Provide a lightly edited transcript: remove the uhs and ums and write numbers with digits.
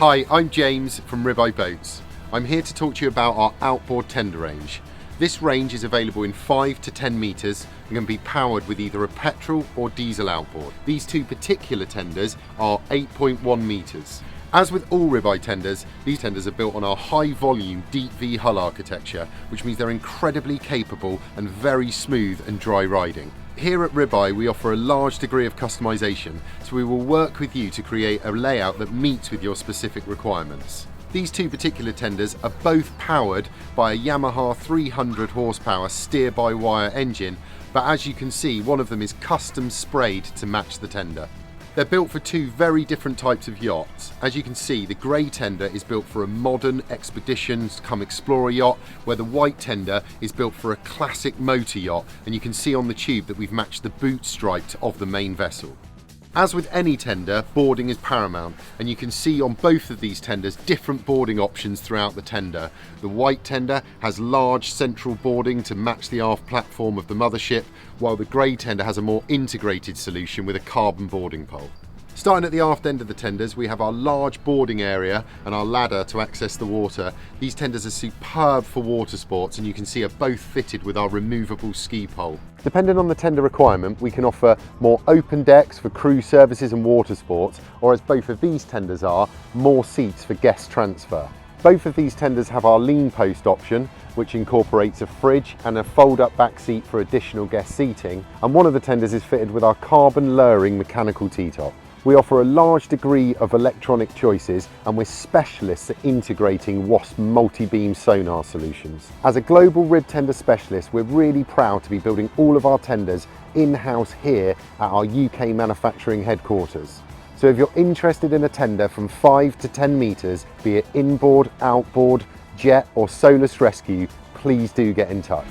Hi, I'm James from Ribeye Boats. I'm here to talk to you about our outboard tender range. This range is available in 5 to 10 metres and can be powered with either a petrol or diesel outboard. These two particular tenders are 8.1 metres. As with all Ribeye tenders, these tenders are built on our high volume deep V hull architecture, which means they're incredibly capable and very smooth and dry riding. Here at Ribeye we offer a large degree of customisation, so we will work with you to create a layout that meets with your specific requirements. These two particular tenders are both powered by a Yamaha 300 horsepower steer-by-wire engine, but as you can see, one of them is custom sprayed to match the tender. They're built for two very different types of yachts. As you can see, the grey tender is built for a modern expedition come explorer yacht, where the white tender is built for a classic motor yacht, and you can see on the tube that we've matched the boot stripe of the main vessel. As with any tender, boarding is paramount, and you can see on both of these tenders different boarding options throughout the tender. The white tender has large central boarding to match the aft platform of the mothership, while the grey tender has a more integrated solution with a carbon boarding pole. Starting at the aft end of the tenders, we have our large boarding area and our ladder to access the water. These tenders are superb for water sports, and you can see are both fitted with our removable ski pole. Depending on the tender requirement, we can offer more open decks for crew services and water sports, or as both of these tenders are, more seats for guest transfer. Both of these tenders have our lean post option, which incorporates a fridge and a fold-up back seat for additional guest seating, and one of the tenders is fitted with our carbon lowering mechanical T-top. We offer a large degree of electronic choices, and we're specialists at integrating WASP multi-beam sonar solutions. As a global rib tender specialist, we're really proud to be building all of our tenders in-house here at our UK manufacturing headquarters. So if you're interested in a tender from 5 to 10 metres, be it inboard, outboard, jet or SOLAS Rescue, please do get in touch.